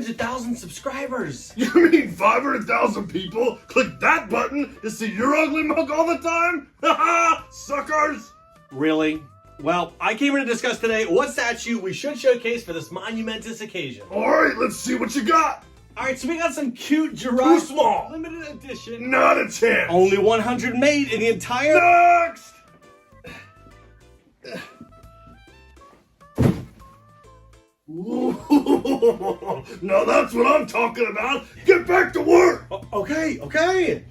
500,000 subscribers. You mean 500,000 people click that button to see your ugly mug all the time? Haha, suckers! Really? Well, I came here to discuss today what statue we should showcase for this monumentous occasion. Alright, let's see what you got. Alright, so we got some cute giraffe. Too small. Limited edition. Not a chance. Only 100 made in the entire... Next! Ooh, now that's what I'm talking about. Get back to work. Okay.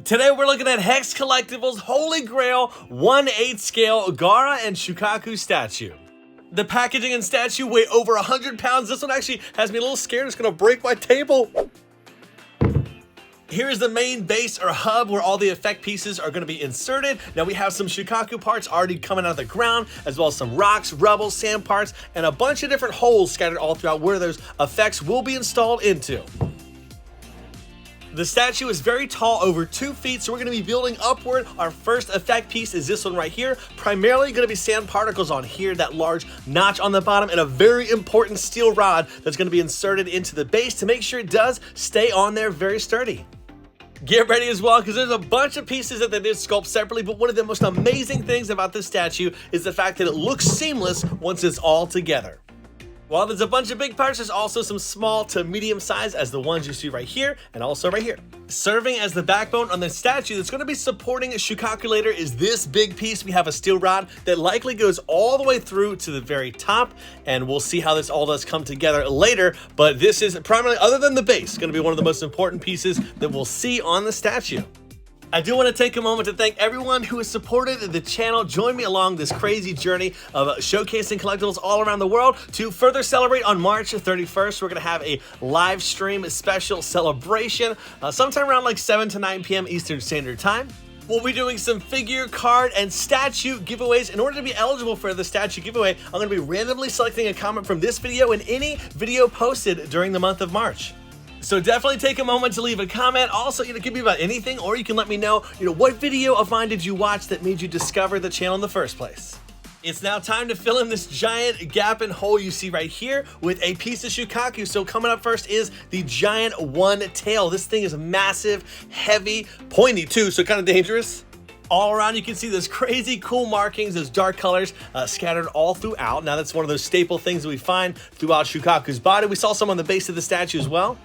Today we're looking at Hex Collectibles Holy Grail 1/8 scale Gaara and Shukaku statue. The packaging and statue weigh over 100 pounds. This one actually has me a little scared. It's gonna break my table. Here's the main base or hub where all the effect pieces are gonna be inserted. Now we have some Shukaku parts already coming out of the ground, as well as some rocks, rubble, sand parts, and a bunch of different holes scattered all throughout where those effects will be installed into. The statue is very tall, over 2 feet, so we're gonna be building upward. Our first effect piece is this one right here. Primarily gonna be sand particles on here, that large notch on the bottom, and a very important steel rod that's gonna be inserted into the base to make sure it does stay on there very sturdy. Get ready as well, because there's a bunch of pieces that they did sculpt separately, but one of the most amazing things about this statue is the fact that it looks seamless once it's all together. While there's a bunch of big parts, there's also some small to medium size, as the ones you see right here and also right here. Serving as the backbone on the statue that's going to be supporting Shukaku later is this big piece. We have a steel rod that likely goes all the way through to the very top, and we'll see how this all does come together later, but this is primarily, other than the base, going to be one of the most important pieces that we'll see on the statue. I do want to take a moment to thank everyone who has supported the channel. Join me along this crazy journey of showcasing collectibles all around the world. To further celebrate, on March 31st, we're going to have a live stream special celebration sometime around like 7 to 9 p.m. Eastern Standard Time. We'll be doing some figure, card, and statue giveaways. In order to be eligible for the statue giveaway, I'm going to be randomly selecting a comment from this video and any video posted during the month of March. So definitely take a moment to leave a comment. Also, it could be about anything, or you can let me know, what video of mine did you watch that made you discover the channel in the first place. It's now time to fill in this giant gap and hole you see right here with a piece of Shukaku. So coming up first is the giant one tail. This thing is massive, heavy, pointy too, so kind of dangerous. All around you can see those crazy cool markings, those dark colors scattered all throughout. Now that's one of those staple things that we find throughout Shukaku's body. We saw some on the base of the statue as well.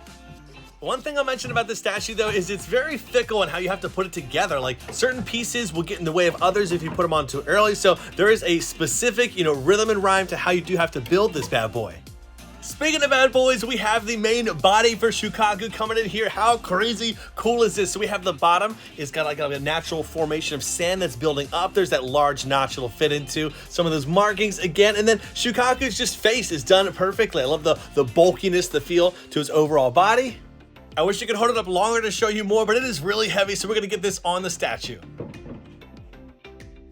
One thing I'll mention about this statue though is it's very fickle in how you have to put it together. Like certain pieces will get in the way of others if you put them on too early. So there is a specific, rhythm and rhyme to how you do have to build this bad boy. Speaking of bad boys, we have the main body for Shukaku coming in here. How crazy cool is this? So we have the bottom. It's got like a natural formation of sand that's building up. There's that large notch it'll fit into. Some of those markings again. And then Shukaku's just face is done perfectly. I love the bulkiness, the feel to his overall body. I wish you could hold it up longer to show you more, but it is really heavy, so we're gonna get this on the statue.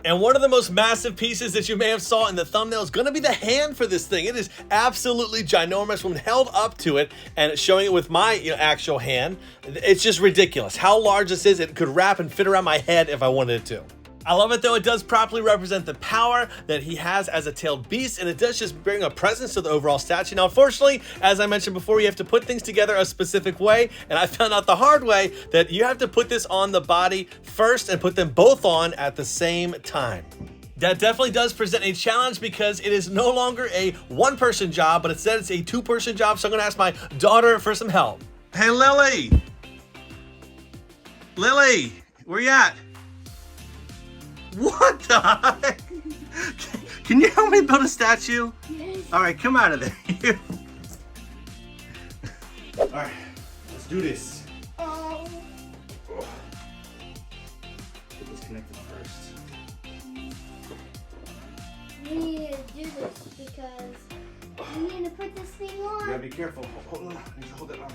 And one of the most massive pieces that you may have saw in the thumbnail is gonna be the hand for this thing. It is absolutely ginormous. When held up to it and showing it with my actual hand, it's just ridiculous how large this is. It could wrap and fit around my head if I wanted it to. I love it though. It does properly represent the power that he has as a tailed beast, and it does just bring a presence to the overall statue. Now, unfortunately, as I mentioned before, you have to put things together a specific way, and I found out the hard way that you have to put this on the body first and put them both on at the same time. That definitely does present a challenge because it is no longer a one-person job, but instead it's a two-person job, so I'm gonna ask my daughter for some help. Hey, Lily! Lily, where you at? What the heck? Can you help me build a statue? Yes. All right, come out of there. All right, let's do this. Oh. Get this connected first. We need to do this because we need to put this thing on. You gotta be careful. Hold on. I need to hold it on.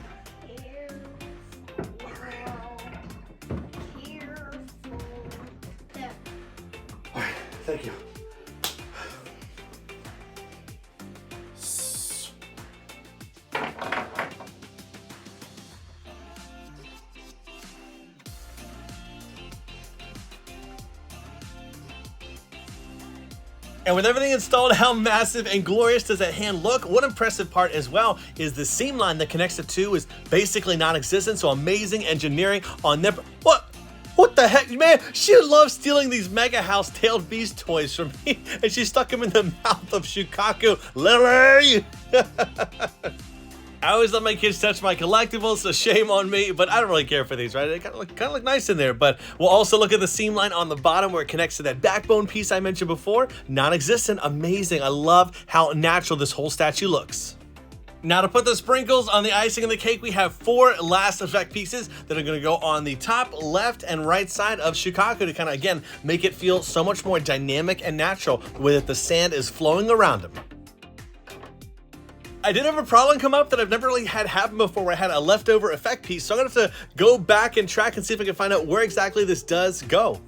Thank you. And with everything installed, how massive and glorious does that hand look? One impressive part as well is the seam line that connects the two is basically non-existent, so amazing engineering on them. What the heck, man? She loves stealing these Mega House Tailed Beast toys from me, and she stuck them in the mouth of Shukaku. Lily! I always let my kids touch my collectibles, so shame on me, but I don't really care for these, right? They kind of look nice in there, but we'll also look at the seam line on the bottom where it connects to that backbone piece I mentioned before. Non-existent, amazing. I love how natural this whole statue looks. Now to put the sprinkles on the icing of the cake, we have 4 last effect pieces that are going to go on the top, left, and right side of Shukaku to kind of, again, make it feel so much more dynamic and natural with the sand is flowing around him. I did have a problem come up that I've never really had happen before where I had a leftover effect piece, so I'm going to have to go back and track and see if I can find out where exactly this does go.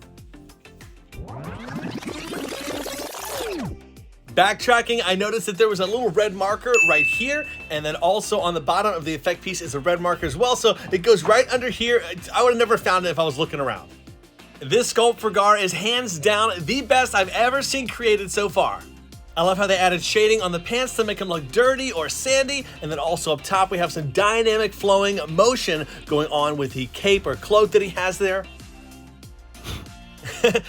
Backtracking, I noticed that there was a little red marker right here, and then also on the bottom of the effect piece is a red marker as well, so it goes right under here. I would have never found it if I was looking around. This sculpt for Gaara is hands down the best I've ever seen created so far. I love how they added shading on the pants to make them look dirty or sandy, and then also up top we have some dynamic flowing motion going on with the cape or cloak that he has there.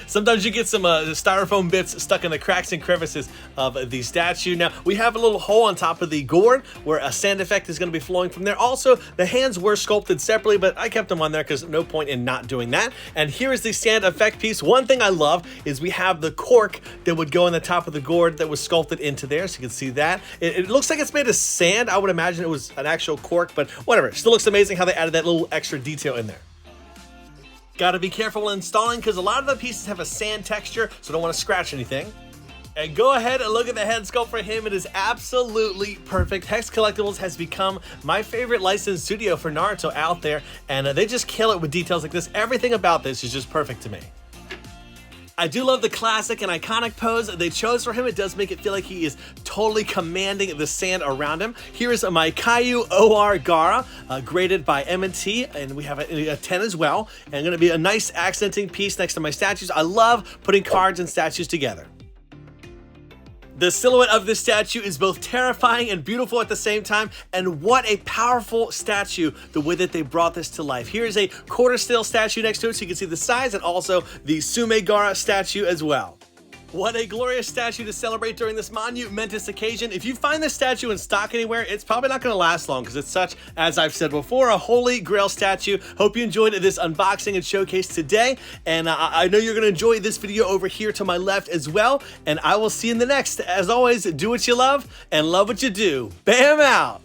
Sometimes you get some styrofoam bits stuck in the cracks and crevices of the statue. Now, we have a little hole on top of the gourd where a sand effect is going to be flowing from there. Also, the hands were sculpted separately, but I kept them on there because no point in not doing that. And here is the sand effect piece. One thing I love is we have the cork that would go on the top of the gourd that was sculpted into there, so you can see that. It looks like it's made of sand. I would imagine it was an actual cork, but whatever. It still looks amazing how they added that little extra detail in there. Gotta be careful when installing because a lot of the pieces have a sand texture, so don't want to scratch anything. And go ahead and look at the head sculpt for him. It is absolutely perfect. Hex Collectibles has become my favorite licensed studio for Naruto out there, and they just kill it with details like this. Everything about this is just perfect to me. I do love the classic and iconic pose they chose for him. It does make it feel like he is totally commanding the sand around him. Here is my Caillou OR Gaara, graded by M&T, and we have a 10 as well. And going to be a nice accenting piece next to my statues. I love putting cards and statues together. The silhouette of this statue is both terrifying and beautiful at the same time, and what a powerful statue, the way that they brought this to life. Here's a quarter scale statue next to it so you can see the size, and also the Sume Gaara statue as well. What a glorious statue to celebrate during this monumentous occasion. If you find this statue in stock anywhere, it's probably not going to last long because it's such, as I've said before, a holy grail statue. Hope you enjoyed this unboxing and showcase today. And I know you're going to enjoy this video over here to my left as well. And I will see you in the next. As always, do what you love and love what you do. Bam out!